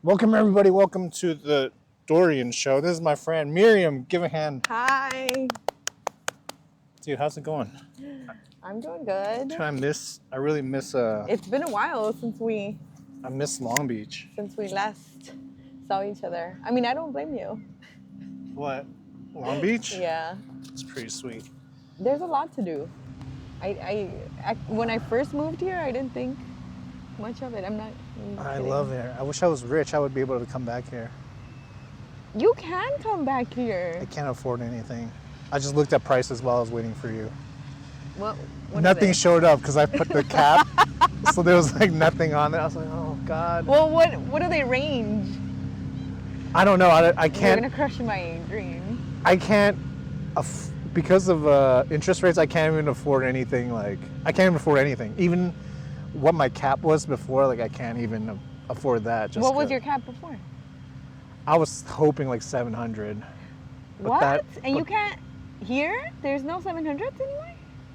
Welcome, everybody. Welcome to the Dorian show. This is my friend Miriam. Give a hand. Hi. Dude, how's it going? I'm doing good. I really miss It's been a while since we Long Beach. last saw each other. I mean, I don't blame you. What? Long Beach? Yeah. It's pretty sweet. There's a lot to do. I when I first moved here, I didn't think much of it. I'm not I kidding. love it. I wish I was rich. I would be able to come back here. You can come back I here. can't afford anything. I just looked at prices while I was waiting for you. What Nothing is it? showed up because I put the cap. So there was like nothing on there. I was like, oh God. Well, what do they range? I don't know. I You're can't. gonna crush my dream. I can't, because of interest rates, I can't even afford anything. I can't even afford anything. Even what my cap was before, I can't even afford that. What was your cap before? I was hoping like 700. What? And you can't here? There's no 700s anymore?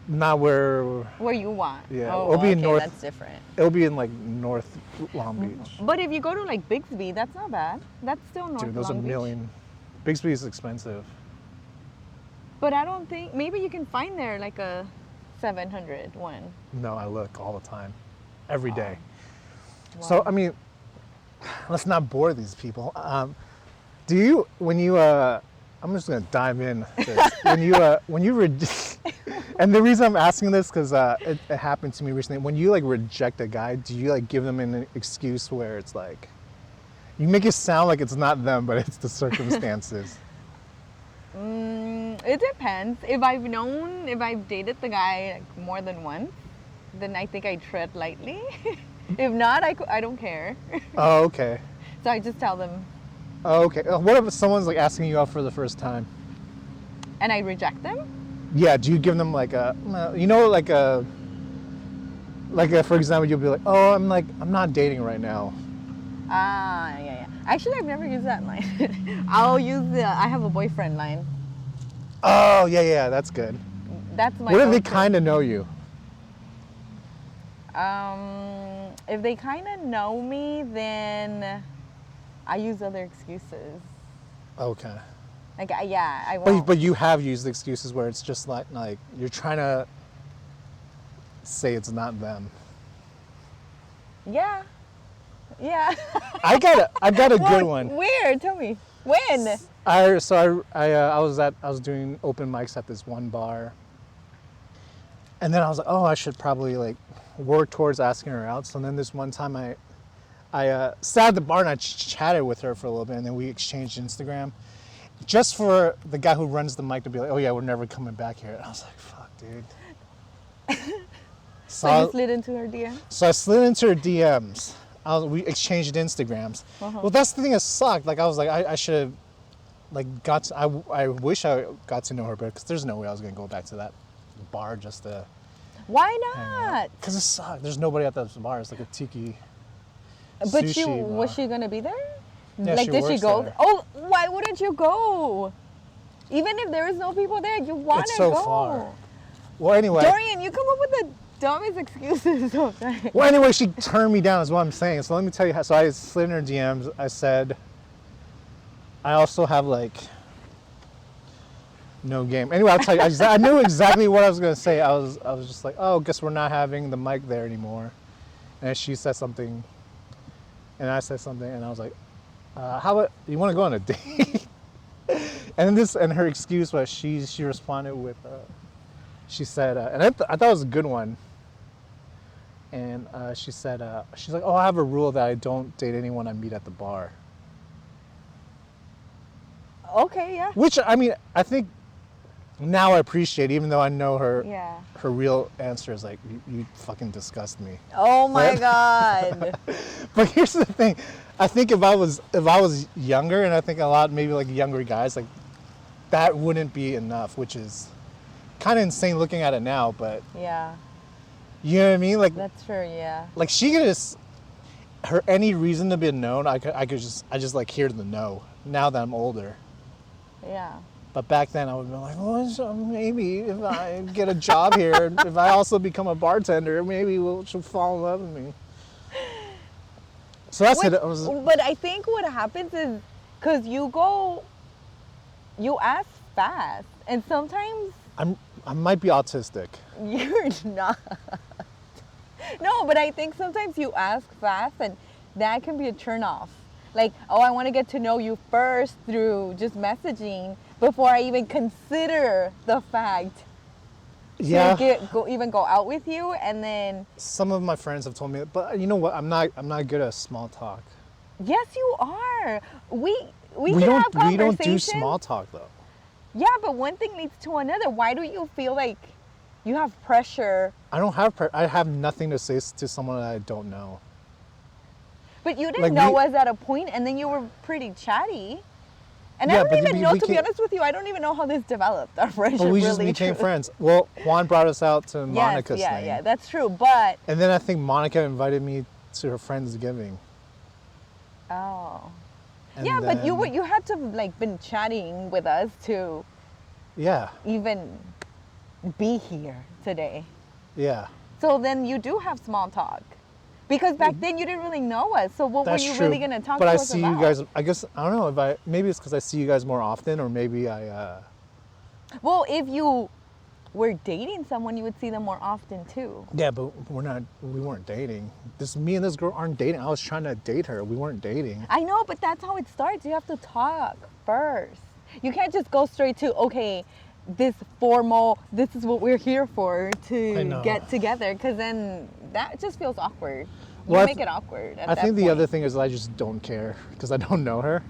Not where you want. Yeah, Oh, it'll be in okay, North- that's different. it'll be in North Long Beach. But if you go to Bixby, that's not bad. That's still North Dude, those Long are Beach. million. Bixby is expensive. But I don't think, maybe you can find there a 700 one. No, I look all the time, every day. Wow. So I mean, let's not bore these people. Do you, when you, I'm just gonna dive in. This. when you and the reason I'm asking this because it happened to me recently. When you reject a guy, do you give them an excuse where it's you make it sound like it's not them, but it's the circumstances? It depends. If I've dated the guy more than once, then I think I tread lightly. If not, I don't care. Oh, okay. So I just tell them, Oh, okay. What if someone's asking you out for the first time? and I reject them? Yeah. Do you give them for example, you'll be like, oh, I'm not dating right now. Yeah. Actually, I've never used that line. I'll use I have a boyfriend line. Oh, yeah, that's good. That's my What if they go-to. kind of know you? If they kind of know me, then I use other excuses. Okay. I won't. But you have used excuses where it's just like you're trying to say it's not them. Yeah. I got a Well, good one. Where? Tell me. When? I was doing open mics at this one bar, and then I was like, oh, I should probably work towards asking her out. So then this one time I sat at the bar and I chatted with her for a little bit, and then we exchanged Instagram, just for the guy who runs the mic to be like, oh yeah, we're never coming back here. And I was like, fuck, dude. So you slid into her DM? So I slid into her DMs. We exchanged Instagrams. Uh-huh. Well, that's the thing that sucked. I was like, I should have, I wish I got to know her better, because there's no way I was going to go back to that bar just to. Why not? Because it sucked. There's nobody at that bar. It's like a tiki But sushi was bar. she gonna be there? Yeah, she did she works go? there. Oh, why wouldn't you go? Even if there is no people there, you wanna It's so go. far. Well, anyway. Dorian, you come up with the dumbest excuses sometimes. Well, anyway, she turned me down is what I'm saying. So let me tell you how. So I slid in her DMs. I said, I also have no game. Anyway, I'll tell you. I knew exactly what I was going to say. I was just like, oh, guess we're not having the mic there anymore. And she said something, and I said something, and I was like, how about, you want to go on a date? and her excuse was she responded with, she said, and I thought it was a good one. And she said, she's like, oh, I have a rule that I don't date anyone I meet at the bar. Okay, yeah. Which, I mean, I think now I appreciate, even though I know her Yeah. her real answer is you fucking disgust me. Oh my God. But here's the thing. I think if I was younger, and I think a lot maybe younger guys, that wouldn't be enough, which is kind of insane looking at it now, but Yeah, you know what I mean? that's true. Yeah. She could just, her any reason to be known, I just hear the no now that I'm older. Yeah. But back then I would be like, well, so maybe if I get a job here, if I also become a bartender, maybe she'll fall in love with me. So that's Which- it. I was, But I think what happens is because you ask fast, and sometimes I might be autistic. you're not. No, but I think sometimes you ask fast, and that can be a turn off. Like, oh, I want to get to know you first through just messaging before I even consider the fact Yeah. to even go out with you, and then Some of my friends have told me, but you know what? I'm not good at small talk. yes, you are. We can have conversations. We don't do small talk though. Yeah, but one thing leads to another. Why do you feel like you have pressure? I don't have I have nothing to say to someone that I don't know. But you didn't Like, know we- us at a point, and then you were pretty chatty. And Yeah, I but don't even we- know, we to be can't- honest with you, I don't even know how this developed. Our friendship But we really just became truly- friends. Well, Juan brought us out to Yes, Monica's yeah, thing. yeah, that's true. But And then I think Monica invited me to her Friendsgiving. oh, And yeah, but then- you had to have, like, been chatting with us to Yeah, even be here today. yeah. So then you do have small talk. Because back then you didn't really know us. So what That's were you true. really going to talk but to I us see about? you guys. I guess I don't know if maybe it's because I see you guys more often, or maybe I. Well, if you were dating someone, you would see them more often too. Yeah, but we weren't dating. Me and this girl aren't dating. I was trying to date her. We weren't dating. I know, but that's how it starts. You have to talk first. You can't just go straight to, okay, this is what we're here for, I to know. get together, because then that just feels awkward. You Well, I make th- it awkward at I that think the point. other thing is I just don't care because I don't know her.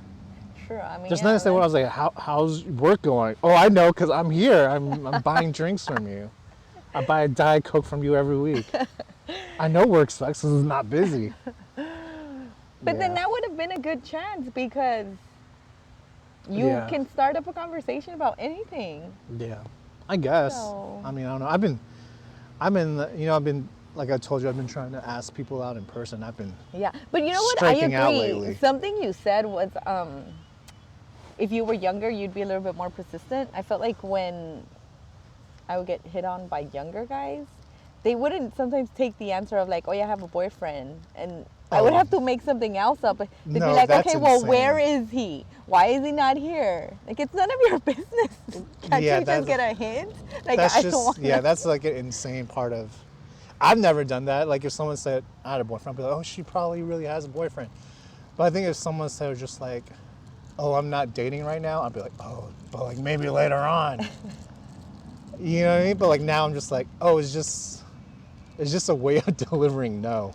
True, I mean, There's yeah, nothing to say when I was like, how's work going? Oh, I know because I'm here. I'm buying drinks from you. I buy a Diet Coke from you every week. I know work sucks because it's not busy. But then Yeah. that would have been a good chance because you Yeah. can start up a conversation about anything. Yeah, I guess. So- I mean, I don't know. I've been, like I told you, I've been trying to ask people out in person. I've been, Yeah, but you know what? I Striking out agree. lately. Something you said was, if you were younger, you'd be a little bit more persistent. I felt like when I would get hit on by younger guys, they wouldn't sometimes take the answer of like, "Oh, yeah, I have a boyfriend," and I would Oh. have to make something else up. They'd be No, like, that's "Okay, well, insane. where is he? Why is he not here?" Like, it's none of your business. Can't Yeah, you that's- just get a hint? Like, that's I just, don't want. yeah, that's like an insane part of, I've never done that. Like if someone said, I had a boyfriend, I'd be like, oh, she probably really has a boyfriend. But I think if someone said just like, oh, I'm not dating right now, I'd be like, oh, but like maybe later on. You know what I mean? But like now I'm just like, oh, it's just a way of delivering no.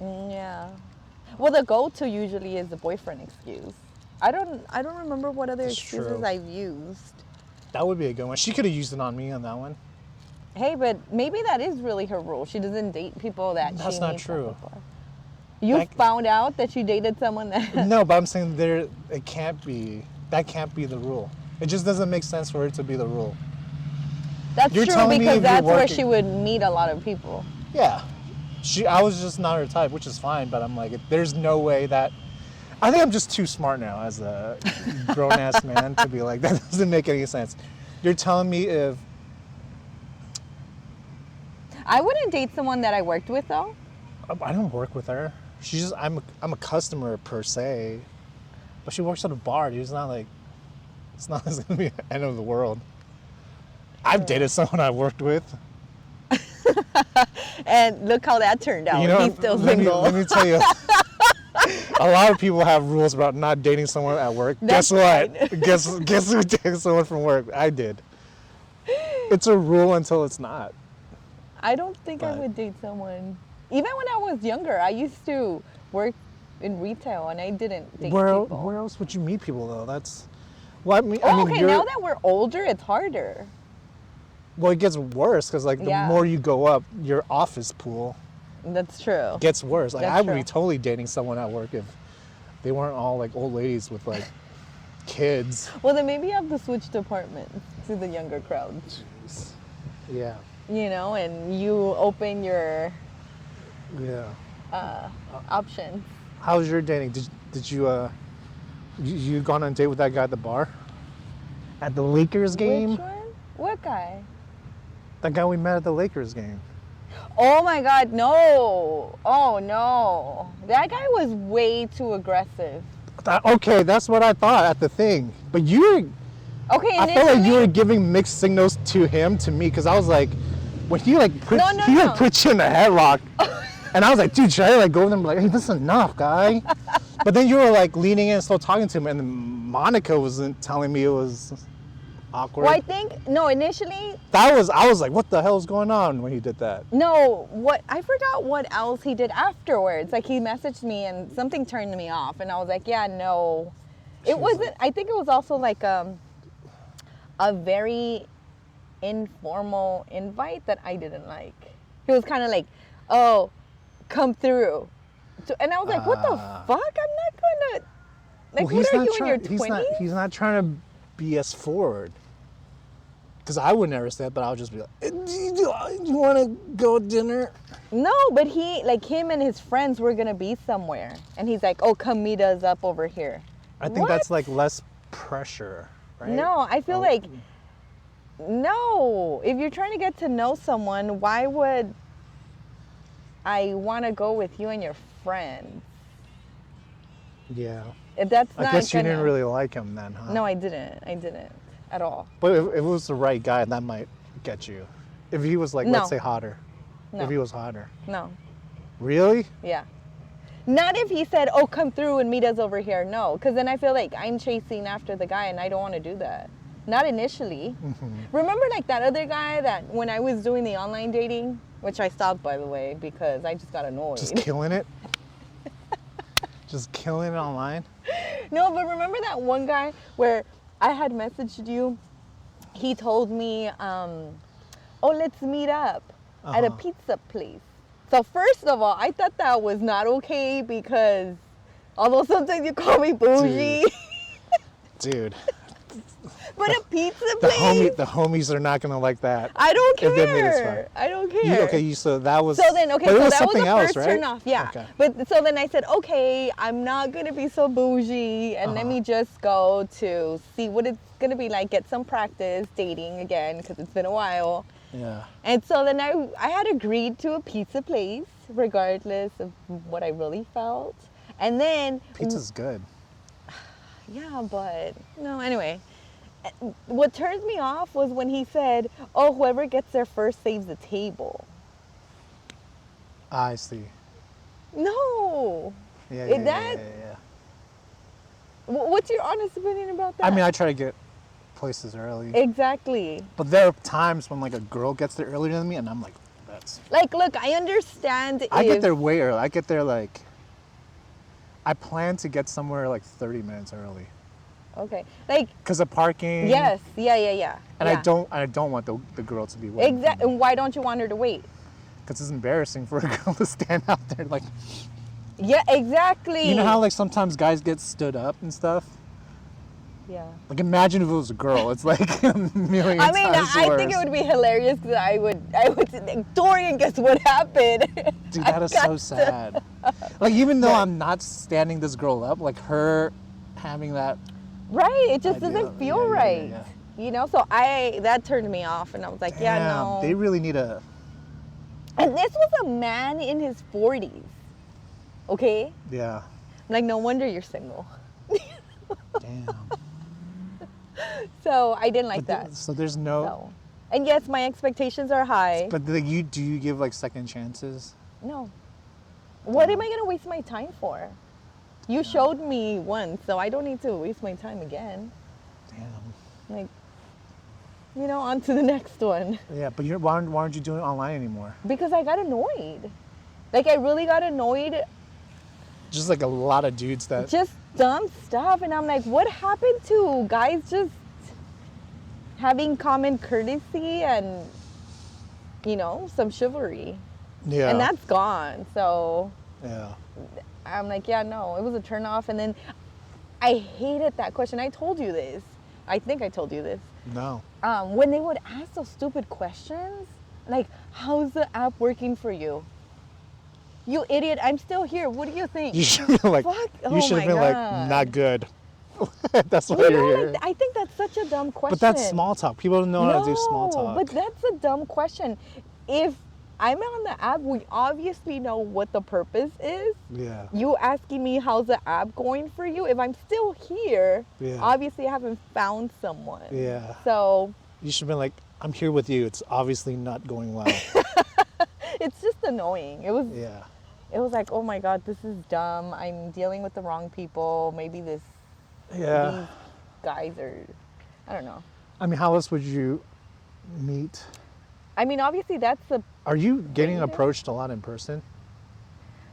Yeah. Well, the go-to usually is the boyfriend excuse. I don't remember what other That's excuses true. I've used. That would be a good one. She could have used it on me on that one. Hey, but maybe that is really her rule. She doesn't date people that That's she not meets true. up for. You That- found out that she dated someone that No, but I'm saying that can't be the rule. It just doesn't make sense for it to be the rule. that's You're true telling me because if you're that's where working- she would meet a lot of people. Yeah. I was just not her type, which is fine, but I'm like, there's no way that, I think I'm just too smart now as a grown-ass man to be like, that doesn't make any sense. You're telling me if, I wouldn't date someone that I worked with though. I don't work with her. She's just, I'm a customer per se, but she works at a bar, dude. It's not like it's gonna be the end of the world. I've dated someone I worked with. And look how that turned out. You know, He's still let single. me tell you. A lot of people have rules about not dating someone at work. That's Guess what? Guess who dated someone from work? I did. It's a rule until it's not. I don't think I But- would date someone. Even when I was younger, I used to work in retail and I didn't date Where people. else would you meet people though? That's well, I mean, Oh, okay, you're, now that we're older, it's harder. well, it gets worse because like the Yeah. more you go up, your office pool That's true. gets worse. Like That's I would be true. totally dating someone at work if they weren't all like old ladies with like kids. Well, then maybe you have to switch departments to the younger crowd, Yeah, you know, and you open your yeah. options. How was your dating? Did you gone on a date with that guy at the bar? At the Lakers game? Which one? What guy? That guy we met at the Lakers game. Oh my God, no. Oh no. That guy was way too aggressive. Okay, that's what I thought at the thing. But you, Okay, I felt like you were initially, giving mixed signals to him, to me, because I was like, when he like put, No, no, he no. like put you in a headlock, and I was like, dude, should I like go over there and be like, hey, this is enough, guy? But then you were like leaning in and still talking to him, and then Monica wasn't telling me it was awkward. well, I think, no, initially, I was like, what the hell is going on when he did that? no, I forgot what else he did afterwards. Like, he messaged me and something turned me off, and I was like, yeah, no. It wasn't, I think it was also like a very informal invite that I didn't like. He was kind of like, oh, come through. And I was like, what the fuck? I'm not going to, like, Well, what are you in your 20s? He's not trying to be us forward. Because I would never say that, but I would just be like, do you want to go dinner? No, but he, like, him and his friends were going to be somewhere. And he's like, oh, come meet us up over here. I think that's like less pressure, right? No, I feel like, no. If you're trying to get to know someone, why would I want to go with you and your friends? Yeah. That's not I guess you gonna... didn't really like him then, huh? No, I didn't at all. But if it was the right guy, that might get you. If he was like, No. let's say hotter. No. If he was hotter. No. Really? Yeah. Not if he said, oh, come through and meet us over here. No, because then I feel like I'm chasing after the guy and I don't want to do that. Not initially. Mm-hmm. Remember like that other guy that when I was doing the online dating, which I stopped, by the way, because I just got annoyed. Just killing it? Just killing it online? No, but remember that one guy where I had messaged you? He told me, oh, let's meet up at a pizza place. So first of all, I thought that was not okay because although sometimes you call me bougie. Dude. But a pizza place? The homies are not gonna like that. I don't if they made us care. fun. I don't care. So that was. So then, okay, but it so was that was something the else, first right? turn off, yeah. Okay. But so then I said, okay, I'm not gonna be so bougie, and let me just go to see what it's gonna be like, get some practice dating again, because it's been a while. Yeah. And so then I had agreed to a pizza place, regardless of what I really felt. And then Pizza's good. yeah, but no, anyway. What turned me off was when he said, oh, whoever gets there first saves the table. I see. No. Yeah. What's your honest opinion about that? I mean, I try to get places early. Exactly. But there are times when like a girl gets there earlier than me, and I'm like, that's. Like, look, I understand I get there way early. I get there like. I plan to get somewhere like 30 minutes early. Okay. Like. Because of parking. Yes. Yeah. And I don't want the girl to be waiting. Exactly. And why don't you want her to wait? Because it's embarrassing for a girl to stand out there like. Yeah, exactly. You know how like sometimes guys get stood up and stuff? Yeah. Like imagine if it was a girl. It's like a million I mean, times I worse. think it would be hilarious because I would say, Dorian, guess what happened? Dude, that is so sad. Like even though I'm not standing this girl up, like her having that. Right, it just idea. doesn't feel Yeah. right. You know, so that turned me off, and I was like, yeah, Damn, no. they really need a. And this was a man in his 40s. Okay? Yeah. Like, no wonder you're single. Damn. So I didn't like that. So there's no. So. And yes, my expectations are high. But like do you give like second chances? No. What am I gonna waste my time for? You showed me once, so I don't need to waste my time again. Damn. Like, you know, on to the next one. Yeah, but why aren't you doing it online anymore? Because I got annoyed. Like, I really got annoyed. Just like a lot of dudes that. Just dumb stuff, and I'm like, what happened to guys just having common courtesy and, you know, some chivalry? Yeah. And that's gone. So Yeah. I'm like, yeah, no, it was a turn off. And then I hated that question. I told you this. I think I told you this. No. When they would ask those stupid questions, like, how's the app working for you? You idiot, I'm still here. What do you think? You should have been like. Fuck. You Oh should have my been like, God. not good. That's why You you're know, here. like, I think that's such a dumb question. But that's small talk. People don't know how to do small talk. But that's a dumb question. If I'm on the app. We obviously know what the purpose is. Yeah. You asking me how's the app going for you? If I'm still here, Yeah. obviously I haven't found someone. Yeah. So You should have been like, I'm here with you. It's obviously not going well. it's just annoying. Yeah. It was like, oh my God, this is dumb. I'm dealing with the wrong people. Maybe these Yeah. guys are, I don't know. I mean, how else would you meet? I mean, obviously that's the, Are you getting Right. approached a lot in person?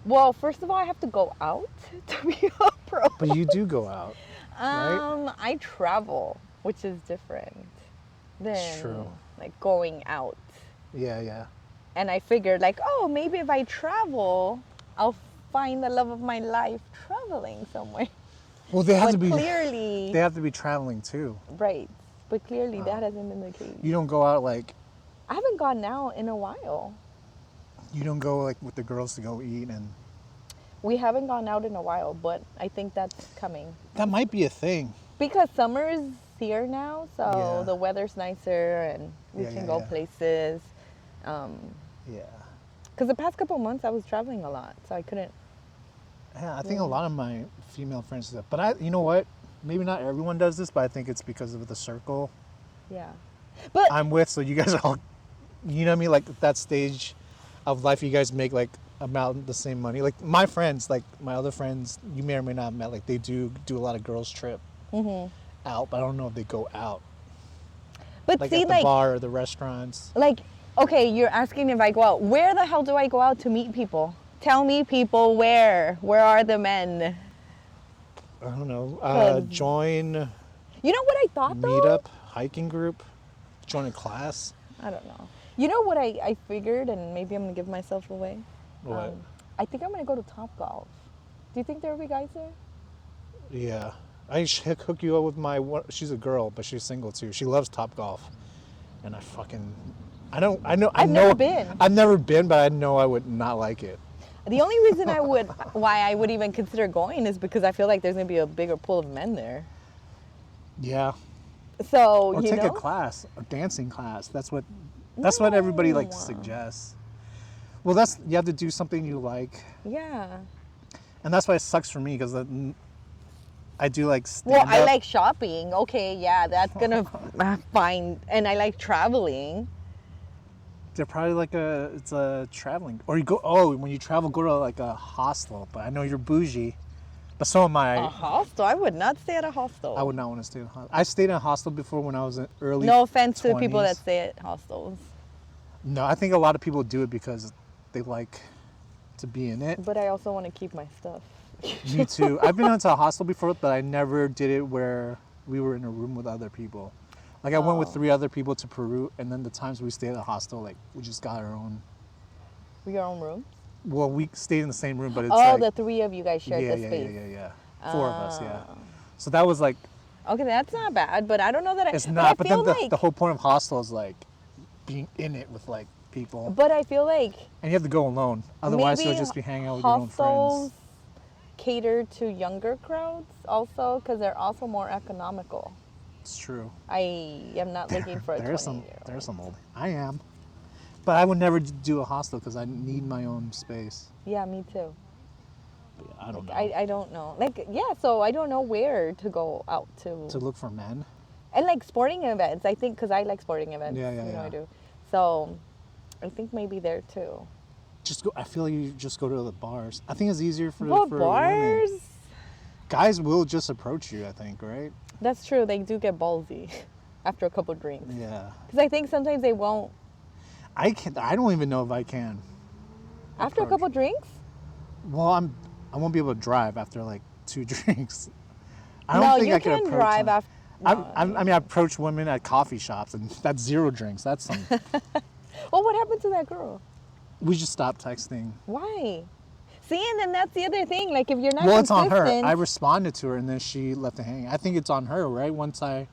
well, first of all, I have to go out to be approached. But you do go out. right? I travel, which is different than true. like going out. Yeah, yeah. And I figured like, oh, maybe if I travel, I'll find the love of my life traveling somewhere. Well, they have But to be. clearly, They have to be traveling too. right. But clearly that hasn't been the case. You don't go out like. I haven't gone out in a while. You don't go like with the girls to go eat, and We haven't gone out in a while, but I think that's coming. that might be a thing. Because summer is here now, so Yeah. the weather's nicer and we Yeah, can yeah, go yeah. places. Yeah. Because the past couple months I was traveling a lot, so I couldn't. Yeah, I think a lot of my female friends do that. But you know what? Maybe not everyone does this, but I think it's because of the circle Yeah. But I'm with. So you guys are all, you know what I mean? Like that stage of life, you guys make like about the same money. Like my friends, like my other friends, you may or may not have met. Like they do a lot of girls trip out, but I don't know if they go out. but Like see, at the like bar or the restaurants. like okay, you're asking if I go out. Where the hell do I go out to meet people? Tell me, people, where? Where are the men? I don't know. 'Cause- Join You know what I thought though? meetup, hiking group, join a class. I don't know. You know what I figured, and maybe I'm gonna give myself away. What? I think I'm gonna go to Top Golf. Do you think there will be guys there? Yeah. I should hook you up with she's a girl, but she's single too. She loves Top Golf. And I've never been. I've never been, but I know I would not like it. The only reason why I would even consider going is because I feel like there's gonna be a bigger pool of men there. Yeah. So Or you take know, a class, a dancing class. That's what everybody like No. suggests. Well, you have to do something you like. yeah. And that's why it sucks for me because I do like Well, stand I up. like shopping. Okay, yeah, that's gonna find, and I like traveling. They're probably it's a traveling, or when you travel, go to like a hostel. But I know you're bougie, but so am I. A hostel? I would not stay at a hostel. I would not want to stay in a hostel. I stayed in a hostel before when I was in early. No offense to the people 20s. that stay at hostels, No, I think a lot of people do it because they like to be in it. but I also want to keep my stuff. Me too. I've been into a hostel before, but I never did it where we were in a room with other people. Like I went with 3 other people to Peru, and then the times we stayed at a hostel, like we just got our own. Your own room? Well, we stayed in the same room, but it's Oh, like the 3 of you guys shared yeah, the yeah, space. yeah. 4 of us, yeah. So that was like Okay, that's not bad, but I don't know that it's but not. I But feel then like, the whole point of hostel is like being in it with like people, But I feel like and you have to go alone. Otherwise, maybe you'll just be hanging out with your own hostels friends. cater to younger crowds also because they're also more economical. It's true. I am not looking for a 20 There's some old. I am, but I would never do a hostel because I need my own space. Yeah, me too. But yeah, I don't know. I don't know. Like, yeah, so I don't know where to go out to. To look for men. And like sporting events, I think, because I like sporting events. Yeah, yeah, you know, yeah. I do. So I think maybe there too. Just go. I feel like you just go to the bars. I think it's easier for What for bars? women. Guys will just approach you. I think, right? That's true. They do get ballsy after a couple drinks. Yeah. Because I think sometimes they won't. I can. I don't even know if I can. After a Approach. couple drinks? Well, I won't be able to drive after like 2 drinks. I don't No, think you I could can approach drive them. after. I mean, I approach women at coffee shops, and that's 0 drinks. That's some. Well, what happened to that girl? We just stopped texting. Why? See, and then that's the other thing. Like, if you're not Well, it's on her. consistent- I responded to her, and then she left it hanging. I think it's on her, right? Once I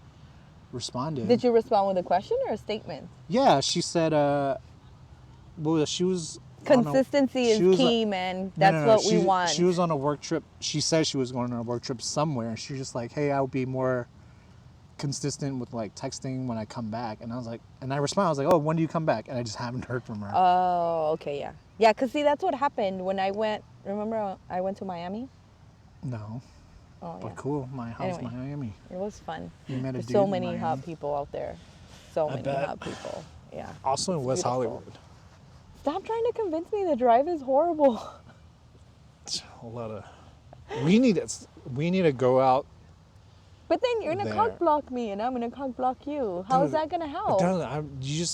responded. Did you respond with a question or a statement? Yeah, she said. Well, she was. I don't know, Consistency she is was key, on- man. No, That's no, what we want. She was on a work trip. She said she was going on a work trip somewhere. And she was just like, hey, I'll be more consistent with like texting when I come back, and I was like, and I responded, I was like, oh, when do you come back? And I just haven't heard from her. Oh, okay, yeah. Yeah, because see, that's what happened when I went, remember I went to Miami? No. Oh, But yeah. cool, my house, Anyway. Miami. It was fun. You met a There's dude so in many Miami. hot people out there. So I many bet. hot people. Yeah. Also in It's West beautiful. Hollywood. Stop trying to convince me the drive is horrible. It's a lot of. We need to go out. But then you're gonna There. cock block me and I'm gonna cock block you. How is Dude, that gonna help?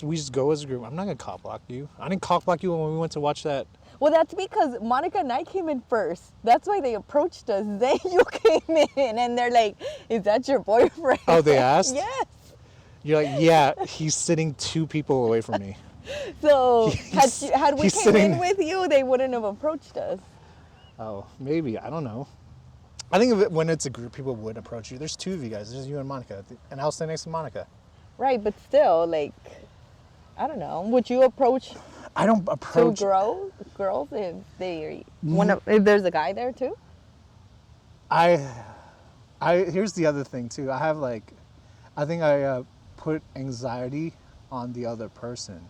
We just go as a group. I'm not gonna cock block you. I didn't cock block you when we went to watch that. Well, that's because Monica and I came in first. That's why they approached us. Then you came in and they're like, "Is that your boyfriend?" Oh, they asked? Yes. You're like, yeah, he's sitting 2 people away from me. So He's- had we he's came sitting- in with you, they wouldn't have approached us. Oh, maybe. I don't know. I think of it when it's a group, people would approach you. There's 2 of you guys. There's you and Monica. And I'll stay next to Monica. Right, but still, like, I don't know. Would you approach I don't 2 approach. girls if if there's a guy there too? Here's the other thing too. I think I put anxiety on the other person.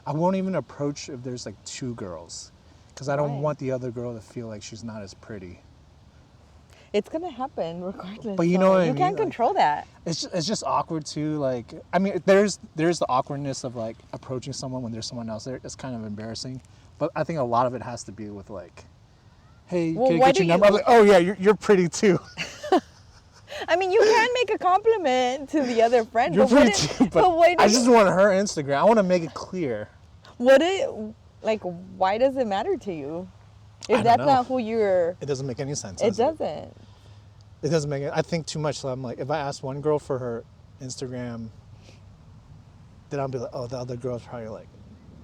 I won't even approach if there's like 2 girls, because I don't Why? want the other girl to feel like she's not as pretty. It's gonna happen regardless. But you know what I you mean? can't Like- control that. It's just awkward too. Like, I mean, there's the awkwardness of like approaching someone when there's someone else there. It's kind of embarrassing. But I think a lot of it has to be with like, hey, Well, can I why get your do number? you- I'm like, oh yeah, you're pretty too. I mean, you can make a compliment to the other friend, You're but pretty too. But why do I you- just want her Instagram. I want to make it clear. why does it matter to you? I If don't that's know. not who you're, It doesn't make any sense. it does doesn't. It doesn't make it. I think too much. So I'm like, if I ask one girl for her Instagram, then I'll be like, oh, the other girl's probably like,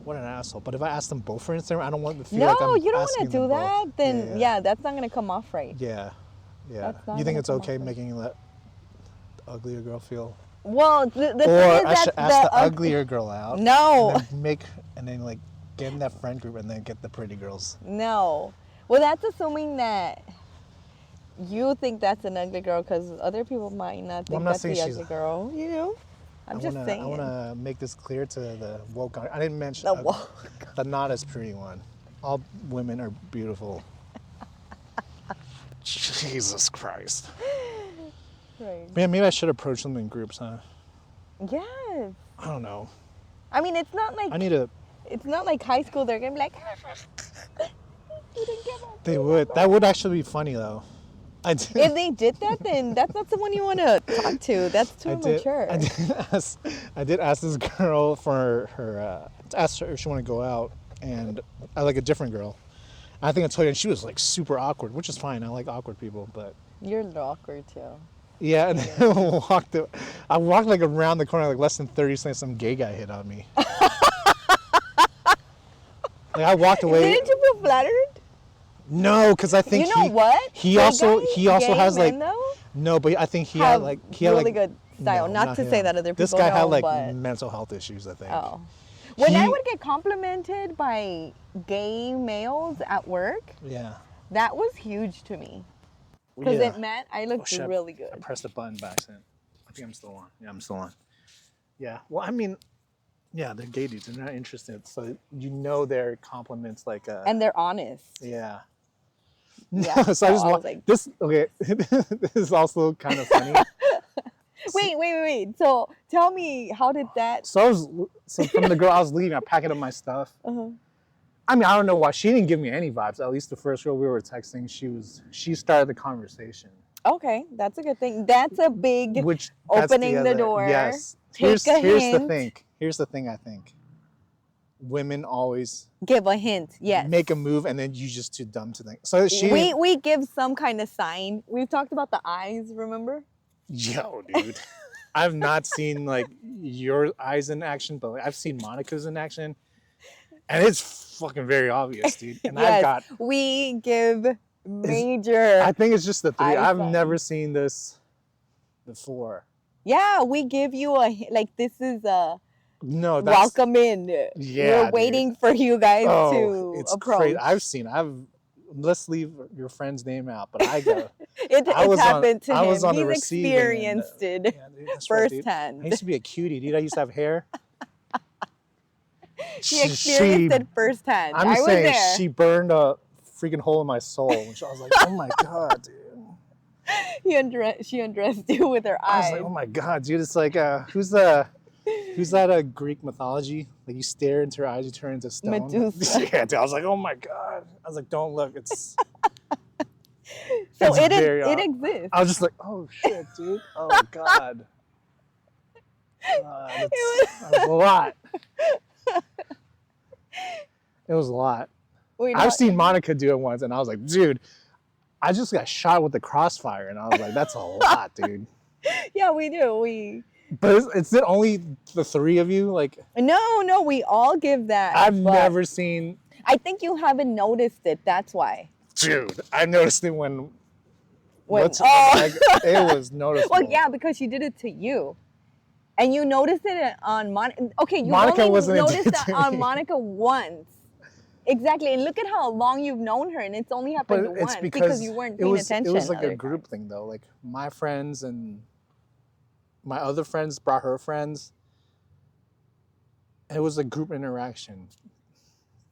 what an asshole. But if I ask them both for Instagram, I don't want them to feel like I'm No, you don't want asking to do them both. that. Then yeah, that's not gonna come off right. Yeah. Yeah. That's not You think gonna it's come okay off right. making the uglier girl feel? Well, the thing Or is I should that ask the uglier girl out. No. And then like get in that friend group and then get the pretty girls. No. Well, that's assuming that you think that's an ugly girl because other people might not think I'm not that's the saying she's- ugly girl. You know? I'm just saying. I want to make this clear to the woke. I didn't mention The woke. the not as pretty one. All women are beautiful. Jesus Christ. Right. Man, maybe I should approach them in groups, huh? Yes. I don't know. I mean, it's not like I need to. it's not like high school. They're gonna be like, you didn't give up. They would. That would actually be funny though. I did. If they did that, then that's not someone you want to talk to. That's too mature. I did ask this girl for her. Asked her if she wanted to go out, and I like a different girl. I think I told you, and she was like super awkward, which is fine. I like awkward people, but You're a little awkward too. yeah. And then I walked like around the corner, like less than 30 seconds. Some gay guy hit on me. Like I walked away. Didn't you feel flattered? No, because I think You know what? He Gay also gay has like men, though, no, but I think he have had really like good style. no, not to say him. that other This people guy had don't, like but- mental health issues, I think. Oh. When I He- would get complimented by gay males at work, Yeah. that was huge to me. Because Yeah. it meant I looked shit, really I good. pressed the button by accident. I think I'm still on. Yeah, I'm still on. Yeah. Well, I mean, yeah, they're gay dudes. They're not interested, so you know their compliments like. And they're honest. Yeah. Yeah, so I so just I was want like- this. Okay, this is also kind of funny. Wait. So tell me, how did that? So from the girl I was leaving, I'm packing up my stuff. Uh-huh. I mean, I don't know why she didn't give me any vibes. At least the first girl we were texting, she started the conversation. Okay, that's a good thing. That's a big Which that's opening the other- door. Yes. Take a here's the hint. thing. Here's the thing. I think women always give a hint. Yes. make a move, and then you just too dumb to think. So she. we give some kind of sign. We've talked about the eyes, remember? Yo, dude. I've not seen like your eyes in action, but like, I've seen Monica's in action, and it's fucking very obvious, dude. And Yes. I've got. We give major. I think it's just the 3. eye I've sign. never seen this before. Yeah, we give you like this is a No, that's welcome in. Yeah, We're waiting for you guys to it's approach. crazy. I've let's leave your friend's name out, but I go. It's happened to him. I was on He's the receiving end. experienced it Yeah, dude, that's right, dude. I firsthand. used to be a cutie, dude. I used to have hair. He experienced it firsthand. I'm I was saying there. she burned a freaking hole in my soul. And I was like, oh my God, dude. She undressed you with her I was eyes. like, oh my God, dude. It's like, who's that Greek mythology? Like you stare into her eyes, you turn into stone. Medusa. Yeah, dude. I was like, oh my God. I was like, don't look. It's So it exists. I was just like, oh shit, dude. Oh God. That was a lot. It was a lot. I've seen Monica do it once, and I was like, dude, I just got shot with the crossfire, and I was like, that's a lot, dude. Yeah, we do. But is it only the three of you? Like, no, we all give that. I've never seen. I think you haven't noticed it. That's why. Dude, I noticed it when it was noticeable. Well, yeah, because she did it to you. And you noticed it on Monica. Okay, you Monica only wasn't noticed into that it. on Monica once. Exactly. And look at how long you've known her, and it's only happened But it's once because you weren't paying attention. It was like other a group thing, though. Like, my friends and my other friends brought her friends. It was a group interaction.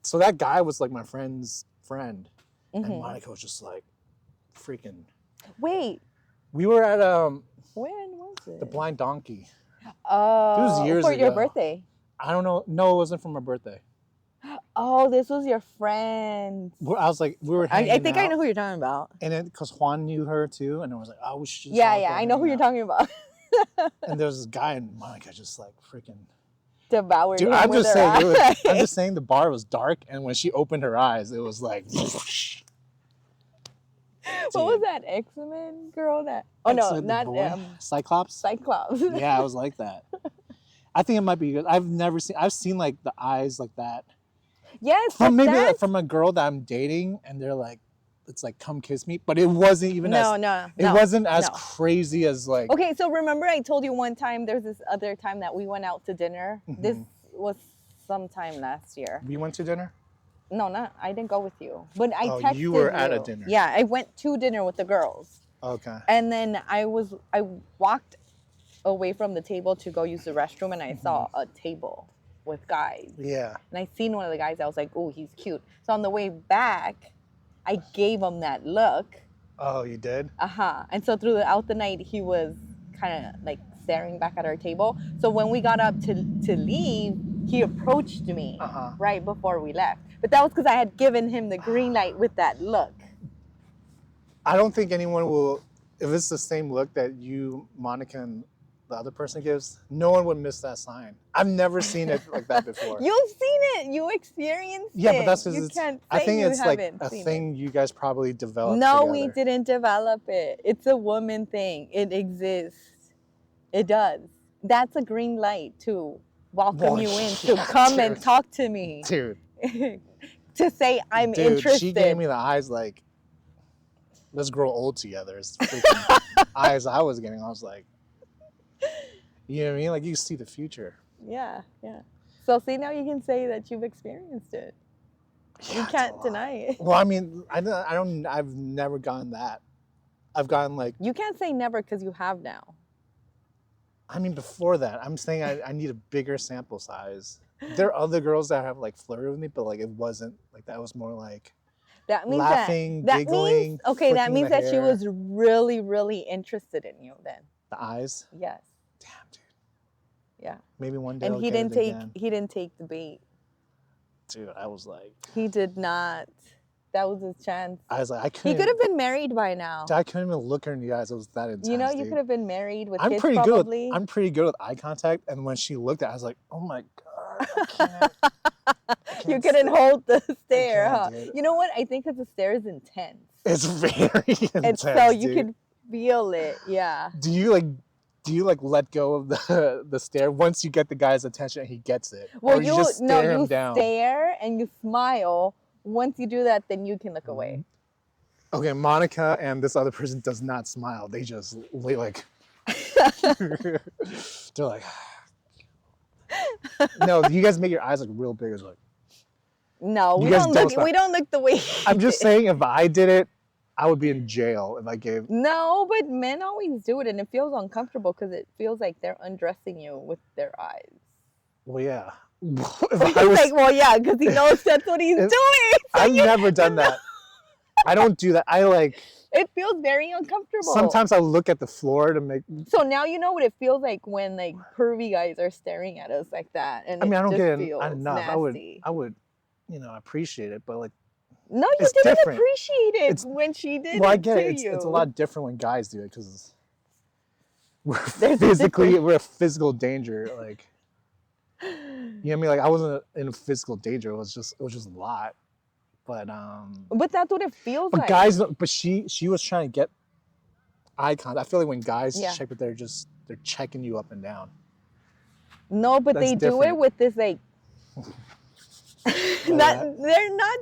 So that guy was like my friend's friend. And Monica was just like, freaking. Wait. We were at when was it? the Blind Donkey. Oh, it was years for ago. your birthday. I don't know. No, it wasn't for my birthday. Oh, this was your friend. I was like, we were hanging I think out, I know who you're talking about. And then, because Juan knew her too, and I was like, oh, we should. Yeah, I know who you're talking about. And there was this guy, and Monica just like freaking devoured Dude, him I'm with just her saying. eyes. I'm just saying the bar was dark, and when she opened her eyes, it was like. What was that X-Men girl? That no, not Cyclops. Cyclops. Yeah, I was like that. I think it might be good. I've seen like the eyes like that. Yes, from a girl that I'm dating, and they're like, it's like come kiss me, but it wasn't even it wasn't as crazy as like. Okay, so remember I told you one time there's this other time that we went out to dinner. Mm-hmm. This was sometime last year. We went to dinner? No, I didn't go with you. But I texted you. You were at a dinner. Yeah, I went to dinner with the girls. Okay. And then I walked away from the table to go use the restroom, and I saw a table with guys. Yeah. And I seen one of the guys. I was like, oh, he's cute. So on the way back, I gave him that look. Oh, you did? And so throughout the night, he was kind of like staring back at our table. So when we got up to leave, he approached me right before we left. But that was because I had given him the green light with that look. I don't think anyone will, if it's the same look that you, Monica, and the other person gives, no one would miss that sign. I've never seen it like that before. You've seen it. You experienced it. Yeah, but that's because I think it's like a thing you guys probably developed No, together. we didn't develop it. It's a woman thing. It exists. It does. That's a green light to welcome you in, to come and talk to me. Dude. To say I'm interested. She gave me the eyes like, let's grow old together. It's freaking eyes I was getting. I was like, you know what I mean? Like you see the future. Yeah. So see, now you can say that you've experienced it. Yeah, you can't deny it. Well, I mean, I've never gotten that. I've gotten like. You can't say never because you have now. I mean, before that, I'm saying I need a bigger sample size. There are other girls that have like flirted with me, but like it wasn't like that. It was more like that means laughing, that giggling. Means, okay, that means that she was really, really interested in you then. The eyes? Yes. Damn, dude. Yeah. Maybe one day. And he didn't take the bait. Dude, I was like. He did not. That was his chance. I was like, I couldn't. He could have been married by now. I couldn't even look her in the eyes. It was that intense. You know, you dude. could have been married with kids pretty probably. I'm pretty good with eye contact, and when she looked at, I was like, oh my god, I can't. You couldn't hold the stare, huh? Dude. You know what? I think because the stare is intense. It's very intense. And so you can feel it. Yeah. Do you let go of the stare once you get the guy's attention and he gets it? Well, or you just stare him down? Stare and you smile. Once you do that, then you can look away. Okay, Monica and this other person does not smile. They just like they're like no, you guys make your eyes like real big. It's like No, You we guys don't don't look. stop. We don't look the way. I'm just saying, if I did it, I would be in jail if I gave. No, but men always do it, and it feels uncomfortable because it feels like they're undressing you with their eyes. Well, yeah. If It's I was, like, well, yeah, because he knows that's what he's if- doing. So I've never done that. I don't do that. I like. It feels very uncomfortable. Sometimes I look at the floor to make. So now you know what it feels like when like pervy guys are staring at us like that, and I mean, I don't just get feels enough. nasty. I would, appreciate it, but like. No, you It's didn't different. appreciate it It's- when she did Well, I it get to it. you. It's a lot different when guys do it because There's a we're a physical danger. Like, you know what I mean? Like, I wasn't in a physical danger. It was just a lot. But But that's what it feels but like. guys, but she was trying to get eye contact. I feel like when guys Yeah. check, but they're checking you up and down. No, but That's they do it different. with this like. They're not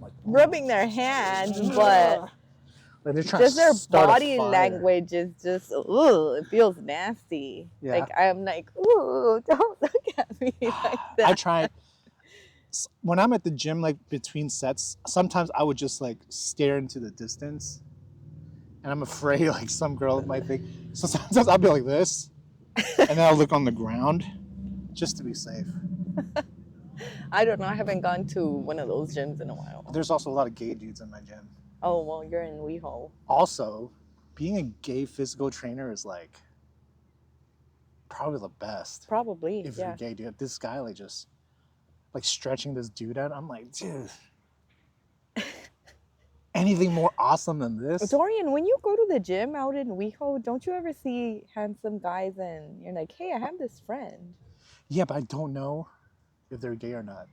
Like, rubbing their hands, but like they're trying just to their start a body fire. language is just, ooh, it feels nasty. Yeah. Like I'm like, ooh, don't look at me like that. I try. When I'm at the gym, like between sets, sometimes I would just like stare into the distance, and I'm afraid like some girl might think. So sometimes I'll be like this, and then I'll look on the ground, just to be safe. I don't know. I haven't gone to one of those gyms in a while. There's also a lot of gay dudes in my gym. Oh well, you're in WeHo. Also, being a gay physical trainer is like probably the best. Probably, If yeah. you're gay, dude, this guy like just like stretching this dude out. I'm like, dude, anything more awesome than this? Dorian, when you go to the gym out in WeHo, don't you ever see handsome guys and you're like, hey, I have this friend? Yeah, but I don't know if they're gay or not.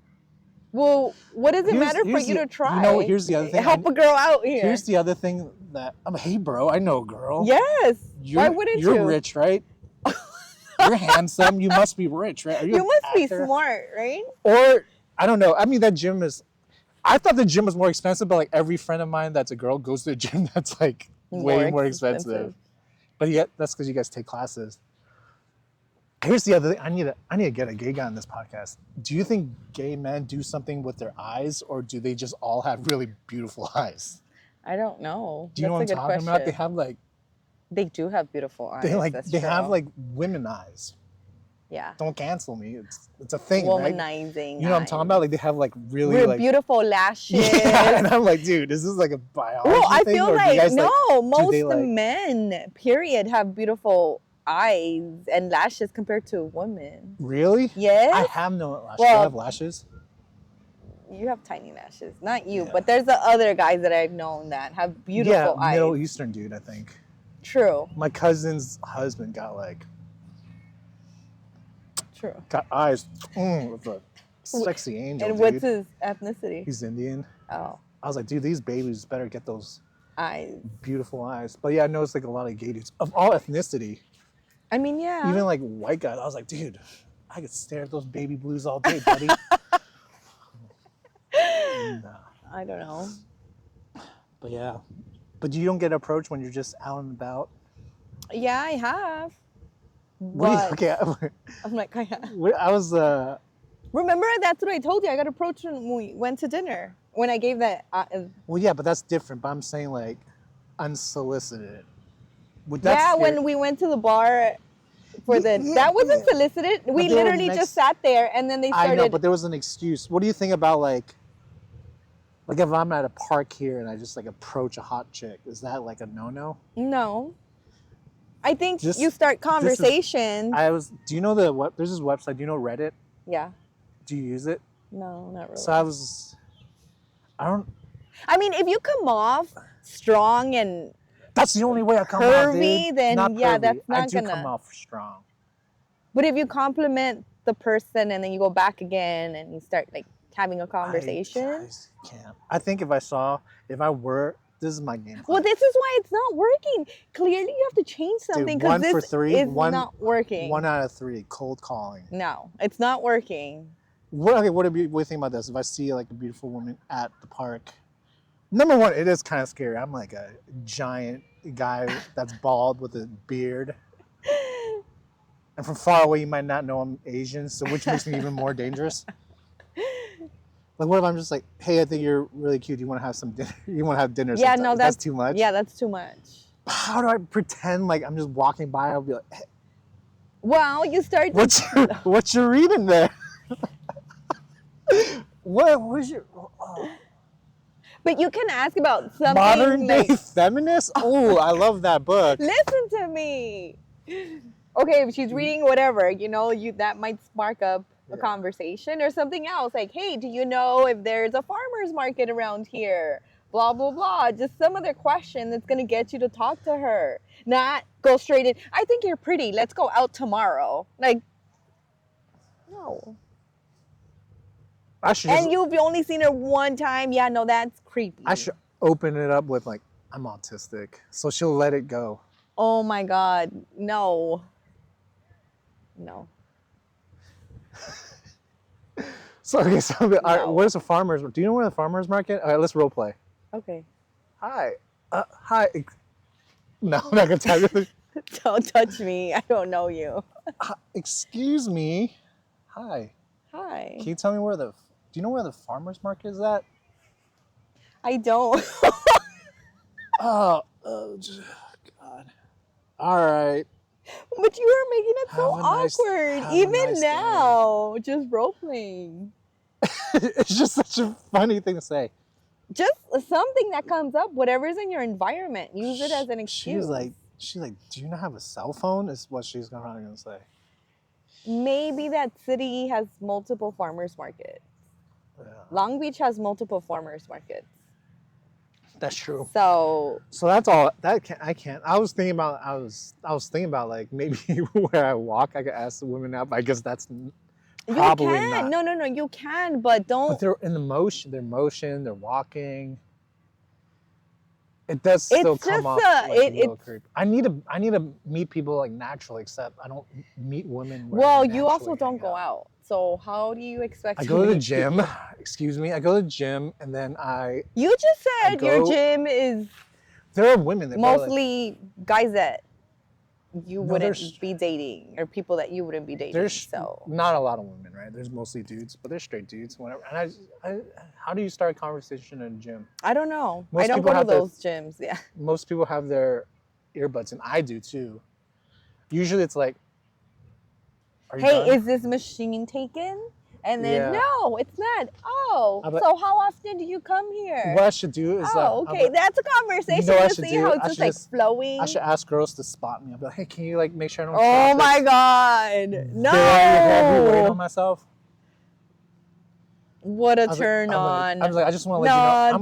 Well, what does it matter for here's you the- to try? You know, here's the other thing. Help a girl out here. Here's the other thing that I'm. Hey, bro, I know a girl. Yes. Why wouldn't you? You're rich, right? You're handsome. You must be rich, right? Are You an must be actor? smart, right? Or I don't know. I mean, that gym is. I thought the gym was more expensive, but like every friend of mine that's a girl goes to the gym that's like way more expensive. But yeah, that's because you guys take classes. Here's the other thing. I need to get a gay guy on this podcast. Do you think gay men do something with their eyes, or do they just all have really beautiful eyes? I don't know. Do you know what I'm That's a good talking about? They question. have like They do have beautiful eyes. That's they have true. like women eyes. yeah. Don't cancel me. It's a thing, right? Womanizing. You know what I'm talking about? Like they have like really Real like beautiful lashes. yeah, and I'm like, dude, is this like a biology Well, I thing? feel or do you like guys, no, most they, the like- men, period, have beautiful eyes and lashes compared to women. Really? Yes. I have no lashes. Well- I have lashes. You have tiny lashes, not you, Yeah. but there's the other guys that I've known that have beautiful Yeah, eyes. Middle Eastern dude, I think. True, My cousin's husband got true. eyes with a sexy angel, And dude. what's his ethnicity? He's Indian. Oh, I was like, dude, these babies better get those eyes. beautiful eyes. But yeah, I noticed like a lot of gay dudes of all ethnicity, I mean, yeah. even like white guys. I was like, dude, I could stare at those baby blues all day, buddy. And, I don't know. but yeah, but you don't get approached when you're just out and about. Yeah, I have. What do you, But okay, I'm like, I have. I was Remember, that's what I told you. I got approached when we went to dinner. When I gave that. well, yeah, but that's different. But I'm saying like unsolicited. Would that Yeah, scare- when we went to the bar for the. Yeah, that wasn't yeah. solicited. We they were literally next- just sat there and then they started. I know, but there was an excuse. What do you think about like if I'm at a park here and I just like approach a hot chick, is that like a no-no? No. I think Just- you start conversations. Do you know there's this website, do you know Reddit? Yeah. Do you use it? No, not really. So I mean, if you come off strong and that's the only way I come off, curvy, dude. then Not yeah, pervy. that's I not do gonna. come off strong. But if you compliment the person and then you go back again and you start like having a conversation. I can't. I think if this is my game plan. Well, this is why it's not working. Clearly, you have to change something one because for this three, is one- not working. 1 out of 3, cold calling. No, it's not working. What do you think about this? If I see like a beautiful woman at the park, number one, it is kind of scary. I'm like a giant guy that's bald with a beard. And from far away, you might not know I'm Asian, so which makes me even more dangerous. Like, what if I'm just like, hey, I think you're really cute. You want to have some dinner? You want to have dinner? Yeah, sometime? no, That's too much. Yeah, that's too much. How do I pretend like I'm just walking by? I'll be like, hey, Well, you start to... what you reading there? What was your But you can ask about something modern day like, feminist? Oh, I love that book. listen to me. Okay, if she's reading whatever, you know, that might spark up a conversation or something else. Like, hey, do you know if there's a farmer's market around here? Blah, blah, blah. Just some other question that's going to get you to talk to her. Not go straight in, I think you're pretty. Let's go out tomorrow. Like, no. I should And you've only seen her one time. Yeah, no, that's creepy. I should open it up with like, I'm autistic. So she'll let it go. Oh my God. No. No. So, okay, so all right, No. where's the farmer's? Do you know where the farmer's market? All right, let's role play. Okay. Hi. Hi. No, I'm not going to tell you. Don't touch me. I don't know you. Excuse me. Hi. Hi. Can you tell me do you know where the farmer's market is at? I don't. Oh, God. All right. But you are making it so Have a nice- awkward. have a Even nice day. now. Just role playing. It's just such a funny thing to say. Just something that comes up, whatever's in your environment. Use it as an excuse. She's like, do you not have a cell phone? Is what she's probably gonna say. Maybe that city has multiple farmers markets. Yeah, Long Beach has multiple farmers markets. that's true. So that's all. I can't. I was thinking about like maybe where I walk, I could ask the women out. But I guess that's probably you can. not. No, you can, but don't. But they're in the motion. They're walking. It does still It's come just off a- like it- a little it's- creepy. I need to meet people like naturally, except I don't meet women. Where Well, I you also naturally don't hang go out. So how do you expect I to go to the meet gym. people? Excuse me. I go to the gym, and then You just said your go- gym is there are women that go, like, mostly guys that you No, wouldn't there's- be dating or people that you wouldn't be dating. there's So not a lot of women, right? There's mostly dudes, but there's straight dudes, whatever. And how do you start a conversation in a gym? I don't know. Most I don't people go to have their- those gyms. Yeah. Most people have their earbuds, and I do too. Usually, it's like, are you Hey, done? is this machine taken? And then Yeah. no, it's not. Oh, I'm like- so how often do you come here? What I should do is, Oh, okay. That's a conversation You know what I to should see do? how I it's just should like just- flowing. I should ask girls to spot me. I'll be like, hey, can you like make sure I don't? Oh drop my this? God. No. Did I be weighing on myself? What a I was like- turn on. I was like, I just want to let you Not-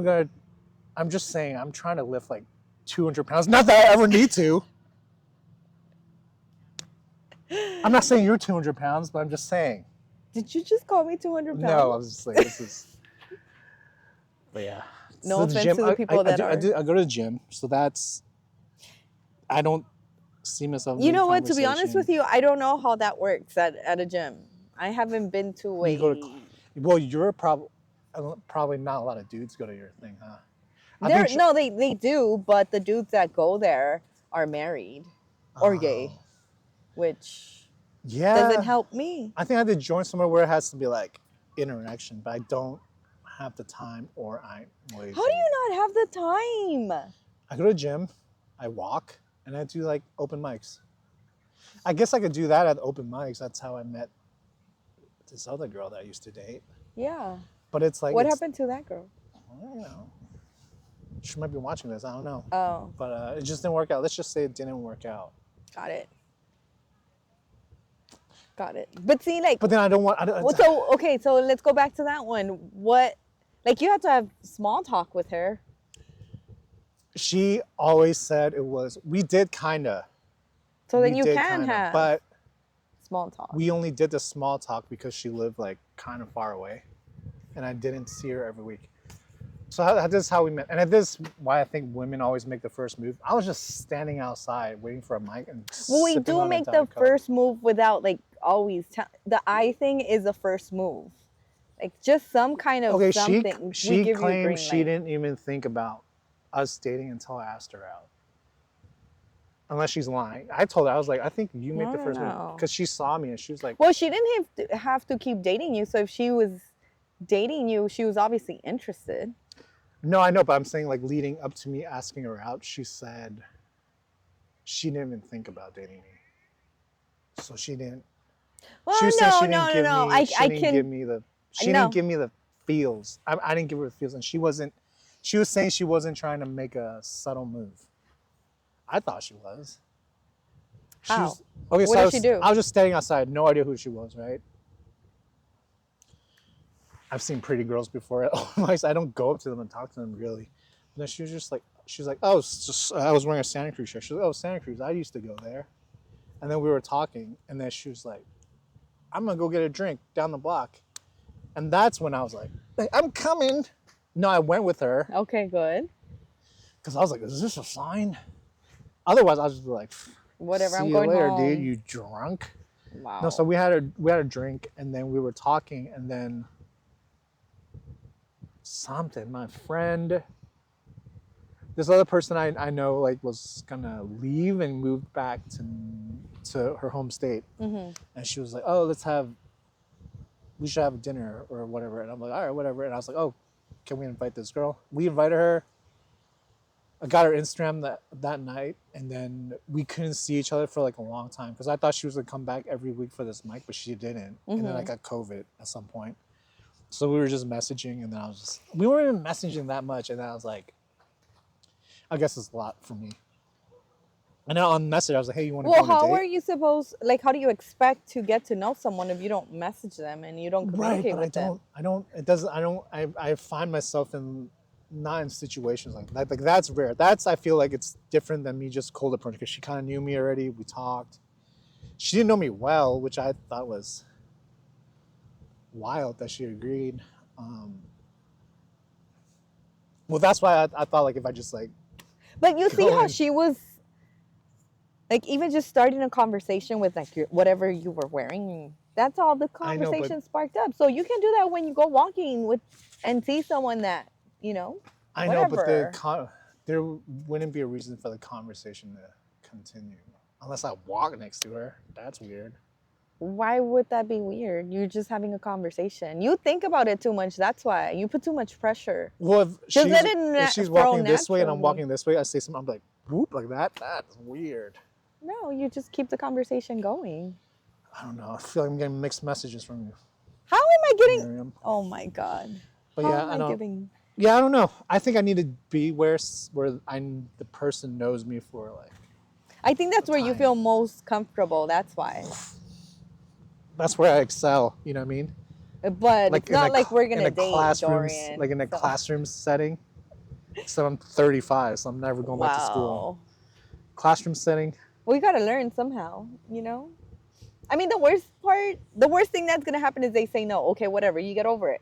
know. I'm just saying, I'm trying to lift like 200 pounds. Not that I ever need to. I'm not saying you're 200 pounds, but I'm just saying. Did you just call me 200 pounds? No, I was just like, this is. But yeah. No So offense to the people that I go to the gym, so that's. I don't see myself. You know what? To be honest with you, I don't know how that works at a gym. I haven't been to a. You go to- Well, you're probably not a lot of dudes go to your thing, huh? They do, but the dudes that go there are married or gay, Oh. which Yeah. doesn't help me. I think I have to join somewhere where it has to be like interaction, but I don't have the time or I'm lazy. How do you not have the time? I go to the gym, I walk, and I do like open mics. I guess I could do that at open mics. That's how I met this other girl that I used to date. Yeah. But it's like, What happened to that girl? I don't know. She might be watching this. I don't know. Oh, But it just didn't work out. Let's just say it didn't work out. got it. Got it. But see, like, But then I don't want. so let's go back to that one. What, like, you have to have small talk with her. She always said it was. We did kinda. So then We you did can kinda, have But small talk. we only did the small talk because she lived like kind of far away, and I didn't see her every week. So this is how we met, and this is why I think women always make the first move. I was just standing outside waiting for a mic and. Well, we sipping do on a make the Diet Coke. first move without like always. The eye thing is the first move, like just some kind of Okay, something. we she give you a claimed green she light. didn't even think about us dating until I asked her out. Unless she's lying. I told her, I was like, I think you make the first move. No. Because she saw me and she was like, Well, she didn't have to keep dating you. So if she was dating you, she was obviously interested. No, I know, but I'm saying like leading up to me asking her out, she said she didn't even think about dating me. So she didn't. Well, She was saying she no, didn't no, give no. me. She I didn't give can me the. She no. didn't give me the feels. I didn't give her the feels, and she wasn't. She was saying she wasn't trying to make a subtle move. I thought she was. She How? was okay. What So did she do? I was just standing outside, no idea who she was, right? I've seen pretty girls before. I don't go up to them and talk to them really. But then she was just like, oh, it's just, I was wearing a Santa Cruz shirt. She was like, oh, Santa Cruz, I used to go there. And then we were talking, and then she was like, I'm gonna go get a drink down the block. And that's when I was like, I'm coming. No, I went with her Okay, good. because I was like, is this a sign? Otherwise, I was just like, Whatever, see I'm you going later, home. dude. You drunk? Wow. No, so we had a drink, and then we were talking, and then something. My friend, this other person I know, like was gonna leave and move back to her home state, and she was like, oh, we should have dinner or whatever. And I'm like, all right, whatever. And I was like, oh, can we invite this girl? We invited her. I got her Instagram that night, and then we couldn't see each other for like a long time because I thought she was gonna come back every week for this mic, but she didn't. And then I got COVID at some point. So we were just messaging, and then we weren't even messaging that much, and then I was like, I guess it's a lot for me. And then on message, I was like, hey, you want to go on a date? Well, how are you supposed, like, how do you expect to get to know someone if you don't message them and you don't communicate with them? I find myself not in situations like that. Like, that's rare. I feel like it's different than me just cold approaching, because she kind of knew me already. We talked. She didn't know me well, which I thought was wild that she agreed. Well, that's why I thought, like, if I just, like... But you see how she was, like, even just starting a conversation with, like, whatever you were wearing, that's all the conversation sparked up. So you can do that when you go walking with and see someone that, you know, I know, but there wouldn't be a reason for the conversation to continue. Unless I walk next to her. That's weird. Why would that be weird? You're just having a conversation. You think about it too much. That's why. You put too much pressure. Well, if she's walking this way and I'm naturally. walking this way, I say something, I'm like, whoop, like that? That's weird. No, you just keep the conversation going. I don't know. I feel like I'm getting mixed messages from you. How am I getting... Miriam. Oh, my God. But How yeah, am I don't... Getting... Yeah, I don't know. I think I need to be where the person knows me for, like... I think that's where you feel most comfortable. That's why. That's where I excel. You know what I mean? But like it's not like we're going to date, Dorian. Like in a classroom setting. So I'm 35, so I'm never going back to school. Classroom setting. Well, you got to learn somehow, you know? I mean, the worst thing that's going to happen is they say no. Okay, whatever. You get over it.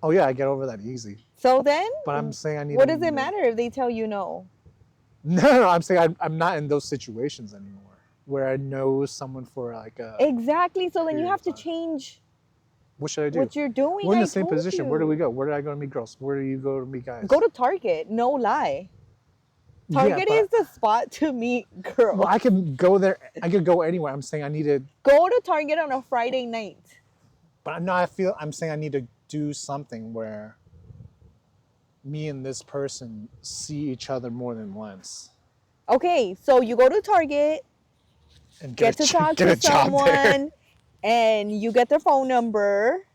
Oh, yeah, I get over that easy. So then? But I'm saying I need... What does it matter if they tell you no? No, I'm saying I'm not in those situations anymore where I know someone for like a... Exactly. So then you have to change... What should I do? What you're doing. We're in the same position. Where do we go? Where do I go to meet girls? Where do you go to meet guys? Go to Target. No lie. Target is the spot to meet girls. Well, I can go there. I could go anywhere. I'm saying I need to... Go to Target on a Friday night. But no, I'm saying I need to do something where me and this person see each other more than once. Okay, so you go to Target, and get to talk to someone, and you get their phone number.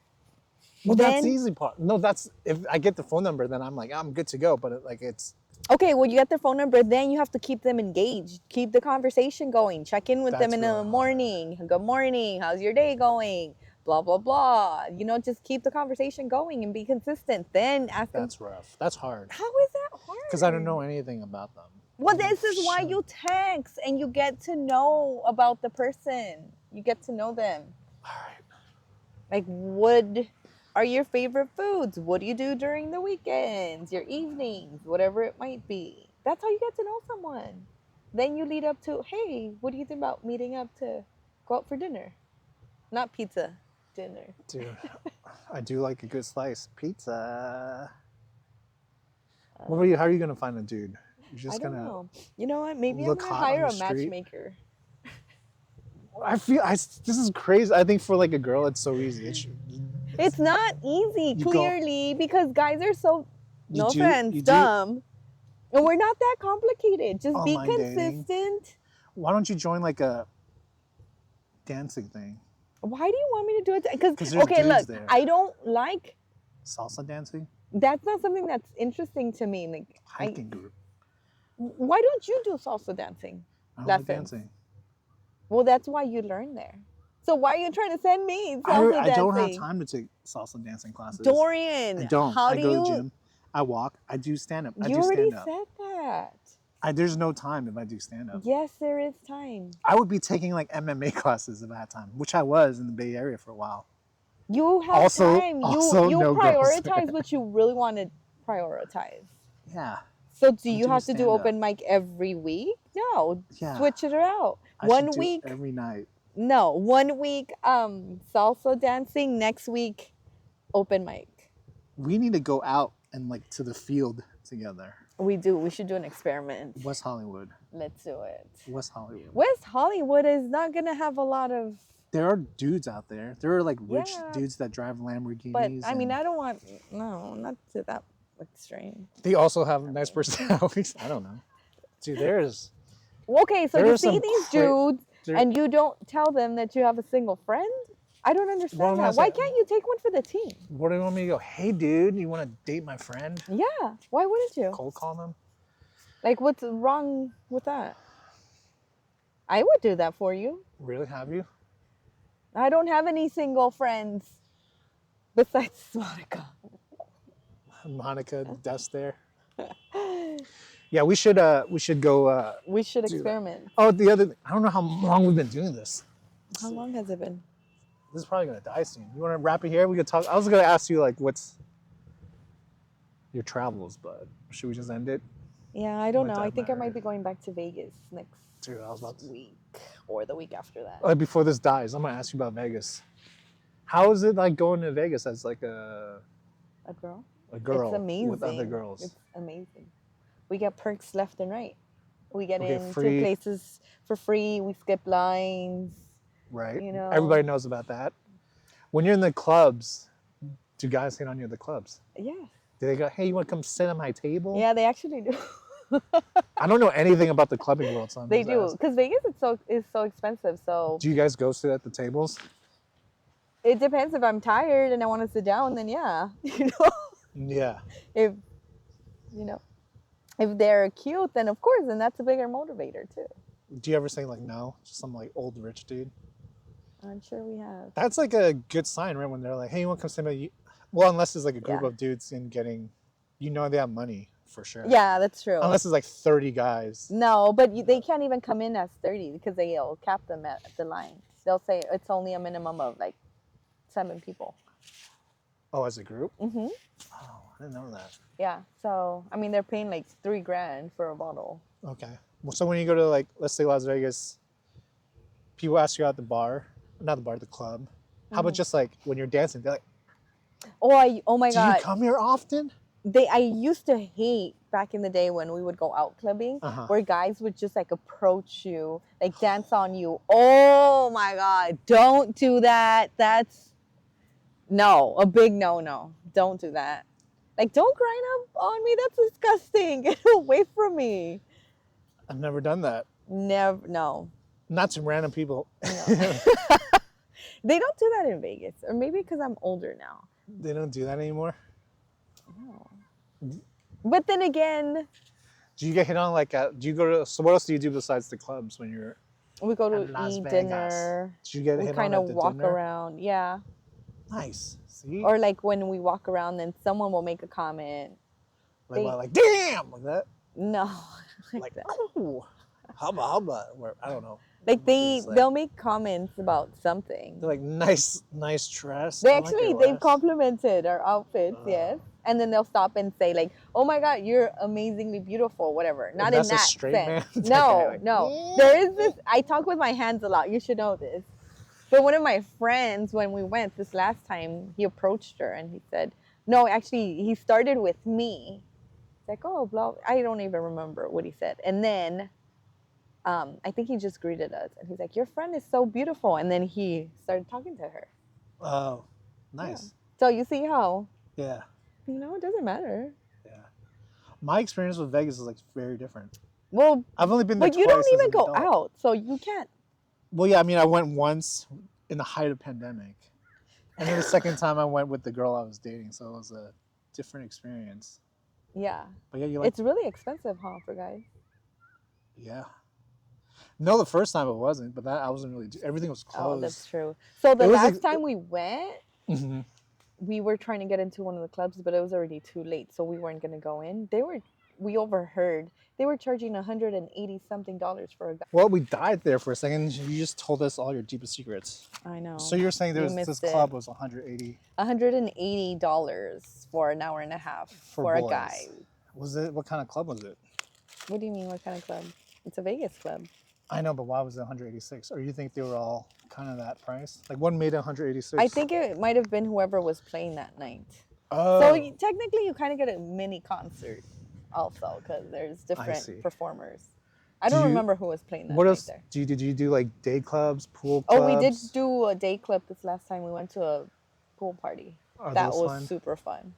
Well, that's the easy part. No, that's... If I get the phone number, then I'm like, I'm good to go. But it's... Okay, well, you get their phone number, then you have to keep them engaged. Keep the conversation going. Check in with them in the morning. Good morning. How's your day going? Blah, blah, blah. You know, just keep the conversation going and be consistent. Then ask them. That's rough. That's hard. How is that hard? Because I don't know anything about them. Well, this is why you text and you get to know about the person. You get to know them. All right. Like, what are your favorite foods? What do you do during the weekends, your evenings, whatever it might be? That's how you get to know someone. Then you lead up to, hey, what do you think about meeting up to go out for dinner? Not pizza, dinner. Dude, I do like a good slice. Pizza. How are you going to find a dude? You're just I don't know. You know what? Maybe I'm going to hire a matchmaker. I feel this is crazy. I think for like a girl, it's so easy. It's not easy, You go- clearly, because guys are so, no You offense, do- dumb. And we're not that complicated. Just be Online dating. consistent. Why don't you join like a dancing thing? Why do you want me to do it? 'Cause Because, there's okay, dudes look, there. I don't like, Salsa dancing? that's not something that's interesting to me. Like, Hiking group. why don't you do salsa dancing? I don't like lessons? dancing. Well, that's why you learn there. So why are you trying to send me salsa I dancing? don't have time to take salsa dancing classes. Dorian, I don't. How I do go you? to the gym. I walk. I do stand up. I You do already stand up. said that. There's no time if I do stand up. Yes, there is time. I would be taking like MMA classes if I had time, which I was in the Bay Area for a while. You have Also- time. also You no girls. prioritize what you really want to prioritize. Yeah. So do I'm you doing have to do stand-up. open mic every week? No. Yeah. Switch it out. I One should do week. every night. No. 1 week salsa dancing. Next week open mic. We need to go out and like to the field together. We do. We should do an experiment. West Hollywood. Let's do it. West Hollywood. West Hollywood is not gonna have a lot of. There are dudes out there. There are like rich Yeah. dudes that drive Lamborghinis. But I mean, and I don't want. No, not to that extreme. they also have nice personalities. I don't know. Dude, there's Okay, so There you are see some these cra- dudes there- and you don't tell them that you have a single friend? I don't Well, understand I'm that. gonna Why say- can't you take one for the team? what do you want me to go? Hey, dude, you want to date my friend? Yeah, why wouldn't you? Cold call them? Like, what's wrong with that? I would do that for you. Really? Have you? I don't have any single friends besides Monica. Monica, dust there. Yeah, we should go. We should Do that. experiment. Oh, the other. I don't know how long we've been doing this. How long has it been? This is probably gonna die soon. You want to wrap it here? We could talk. I was gonna ask you like, what's your travels, but should we just end it? Yeah, I don't Might know. I not think I matter. might be going back to Vegas next Dude, I was about to. week or the week after that. Before this dies, I'm gonna ask you about Vegas. How is it like going to Vegas as like a A girl? girl It's amazing. with other girls? It's amazing. We get perks left and right. We get Okay, into free- places for free. We skip lines. Right. You know. Everybody knows about that. When you're in the clubs, do guys hit on you at the clubs? Yeah. Do they go, hey, you want to come sit at my table? Yeah, they actually do. I don't know anything about the clubbing world, so I'm They just do. asking. Because Vegas is so expensive. So Do you guys go sit at the tables? it depends. If I'm tired and I want to sit down, then yeah. You know, Yeah. if you know, if they're cute, then of course, then that's a bigger motivator too. Do you ever say like no? Just some like old rich dude? I'm sure we have. That's like a good sign, right? When they're like, hey, you want to come sit at my... Well, unless it's like a group Yeah. of dudes and getting, you know, they have money for sure. Yeah, that's true. Unless it's like 30 guys. No, but they can't even come in as 30 because they'll cap them at the line. They'll say it's only a minimum of like 7 people. Oh, as a group? Mm-hmm. Oh, I didn't know that. Yeah. So, I mean, they're paying like $3,000 for a bottle. Okay. Well, so when you go to like, let's say Las Vegas, people ask you out the bar, not the bar, the club. How about just like when you're dancing, they're like, Oh my do God. you come here often? I used to hate back in the day when we would go out clubbing Uh-huh. where guys would just like approach you, like dance on you. Oh my God. Don't do that. That's a big no. Don't do that. Like, don't grind up on me. That's disgusting. Get away from me. I've never done that. Never, no. Not to random people. They don't do that in Vegas, or maybe because I'm older now. They don't do that anymore. No. But then again, Do you get hit on like, do you go to, so what else do you do besides the clubs when you're, we go in to Las eat Vegas? dinner. do you get We hit kind on of at the walk dinner? around. Yeah. Nice. See? Or like when we walk around, then someone will make a comment. like, they- what, like, damn, like that? No. Like, oh, hubba, or I don't know. Like What is that? they'll make comments about something. They're like, nice dress. They I like actually, your they've dress." complimented our outfits, Uh. yes. And then they'll stop and say like, oh my God, you're amazingly beautiful, whatever. Not in that's a that straight sense. man? No, Okay, like, no. There is this, I talk with my hands a lot. You should know this. But one of my friends, when we went this last time, he approached her and he said, no, actually, he started with me. It's like, oh, blah. I don't even remember what he said. And then I think he just greeted us. And he's like, your friend is so beautiful. And then he started talking to her. Oh, nice. So you see how, Yeah. it doesn't matter. Yeah. My experience with Vegas is like very different. Well, I've only been there but you twice don't as even an go adult. out, so you can't. Well, yeah, I mean, I went once in the height of pandemic, and then the second time I went with the girl I was dating, so it was a different experience. Yeah. But yeah, you like, It's really expensive, huh, for guys? yeah. No, the first time it wasn't, but that I wasn't really. Everything was Oh, closed. that's true. So the It was last like- time we went, Mm-hmm. we were trying to get into one of the clubs, but it was already too late, so we weren't gonna go in. We overheard they were charging $180 something for a guy. Well, we died there for a second. You just told us all your deepest secrets. I know. So you're saying You this missed it. club was 180 $180 for an hour and a half for a boys. guy. Was it? What kind of club was it? What do you mean? What kind of club? It's a Vegas club. I know, but why was it 186? Or you think they were all kind of that price? Like one made 186. I think it might have been whoever was playing that night. Oh. So technically, you kind of get a mini concert, also, because there's see. different performers. I don't remember who was playing that what night else? there. Did you do like day clubs, pool clubs? Oh, we did do a day club this last time. We went to a pool party. That was fun? super fun.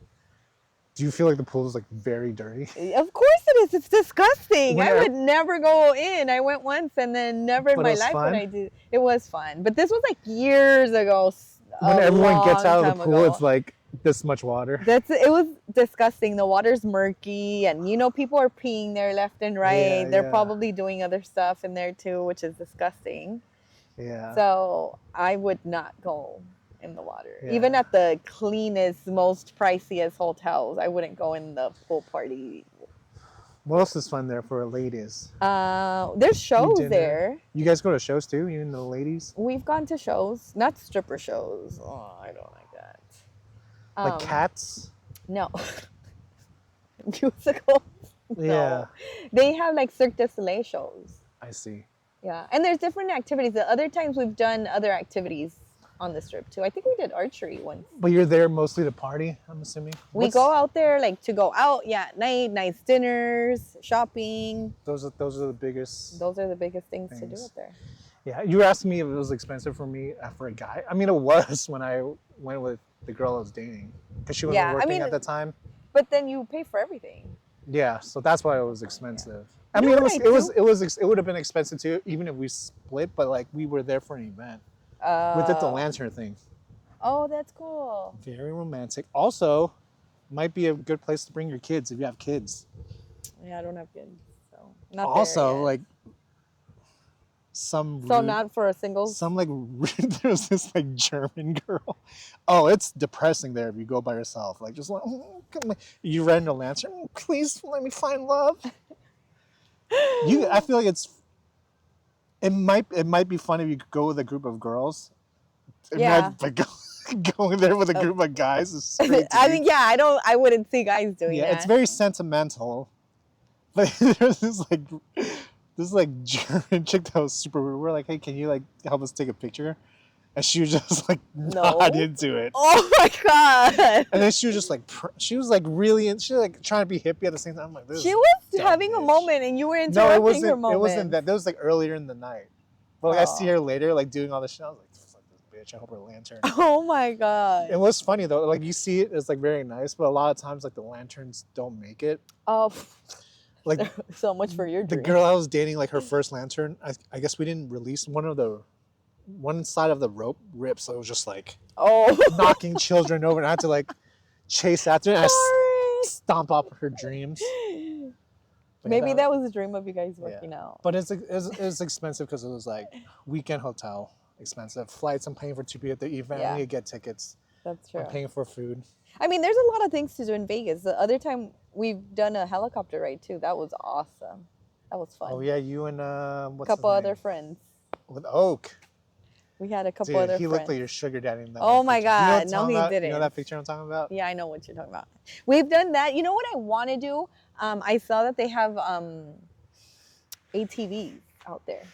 Do you feel like the pool is like very dirty? Of course it is. It's disgusting. When I would never go in. I went once and then never in But my it was life fun? would I do. It was fun. But this was like years ago. When everyone gets out of the pool, ago. it's like this much water. It was disgusting. The water's murky and people are peeing there left and right. Yeah, They're yeah. probably doing other stuff in there too, which is disgusting. Yeah. So I would not go in the water. Yeah. Even at the cleanest, most priciest hotels, I wouldn't go in the pool party. What else is fun there for ladies? There's shows dinner. there. You guys go to shows too, you and the ladies? We've gone to shows, not stripper shows. Oh, I don't like that. Like Cats? No. Musicals? Yeah. No. They have like Cirque du Soleil shows. I see. Yeah. And there's different activities. The other times we've done other activities on the strip too. I think we did archery once. But you're there mostly to party, I'm assuming? We go out there like to go out, at night, nice dinners, shopping. Those are the biggest. Those are the biggest things to do Things. up there. Yeah, you were asking me if it was expensive for me for a guy. I mean, it was when I went with the girl I was dating because she wasn't working at the time. But then you pay for everything. Yeah, so that's why it was expensive. Yeah. I mean, what it would have been expensive too, even if we split. But like, we were there for an event. We did the lantern thing. Oh, that's cool. Very romantic. Also, might be a good place to bring your kids if you have kids. Yeah, I don't have kids, so not Also, there yet. like not for a singles. there was this like German girl. Oh, it's depressing there if you go by yourself. Like just like, you rent a lantern. Please let me find love. I feel like it might be fun if you go with a group of girls. But going there with a group of guys is straight. I mean, I wouldn't see guys doing that. Yeah, it's very sentimental. But there's this German chick that was super weird. We're like, hey, can you like help us take a picture? And she was just like not into it. Oh my god! And then she was just like, she was like really, she was like trying to be hippie at the same time. I'm like, this. She was having a moment, and you were interrupting her moment. It wasn't that. That was like earlier in the night. But like I see her later, like doing all this shit. I was like, fuck this bitch. I hope her lantern. Oh my god! It was funny though. Like you see it, it's like very nice, but a lot of times like the lanterns don't make it. Oh. Like so much for your dream. The girl I was dating, like her first lantern, I guess we didn't release one side of the rope ripped, so it was just like knocking children over, and I had to like chase after it and I stomp up her dreams. But maybe that was a dream of you guys working out. But it's expensive because it was like weekend hotel, expensive flights. I'm paying for 2 people at the event. I need to get tickets. That's true. I'm paying for food. I mean, there's a lot of things to do in Vegas. The other time we've done a helicopter ride too. That was awesome. That was fun. Oh yeah, you and what's a couple other friends. With Oak. We had a couple Dude, other friends. He looked like your sugar daddy in that. Oh my god, picture. no, he didn't. You know that picture I'm talking about? Yeah, I know what you're talking about. We've done that. You know what I want to do? I saw that they have ATVs out there.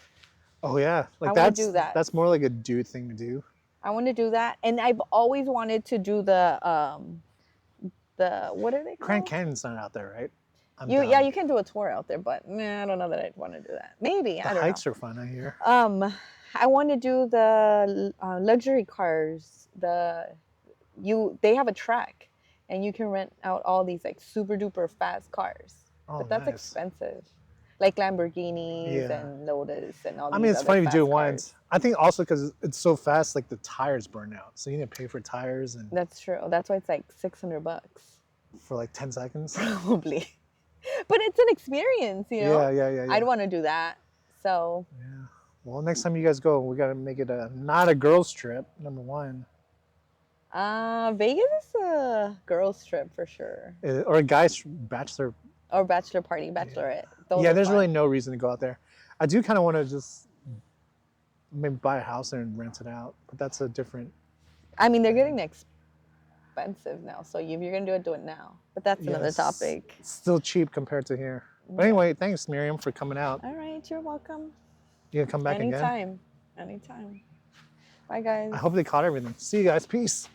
Oh yeah, like I want to do that. That's more like a dude thing to do. I want to do that, and I've always wanted to do the what are they called? Grand Canyon's not out there, right? You can do a tour out there, but I don't know that I'd want to do that. Maybe I don't know. The hikes are fun, I hear. I want to do the luxury cars, the they have a track, and you can rent out all these like super duper fast cars. Oh, But that's nice. expensive, like Lamborghinis Yeah. and Lotus and all. I These mean, it's other funny if you fast do it cars. once. I think also because it's so fast, like the tires burn out, so you need to pay for tires and That's true. That's why it's like $600 for like 10 seconds. probably. But it's an experience, you know. Yeah. I'd want to do that. So Yeah. Well, next time you guys go, we gotta make it not a girls trip. Number one, Vegas is a girls trip for sure, or a guys bachelor. or bachelor party, bachelorette. Those Yeah, are there's fun. really no reason to go out there. I do kind of want to just maybe buy a house there and rent it out, but that's a different. I mean, they're getting expensive now, so if you're gonna do it now. But that's another Yes, topic. it's still cheap compared to here. But anyway, thanks Miriam for coming out. All right, you're welcome. You gonna come back again? Anytime. Bye, guys. I hope they caught everything. See you guys. Peace.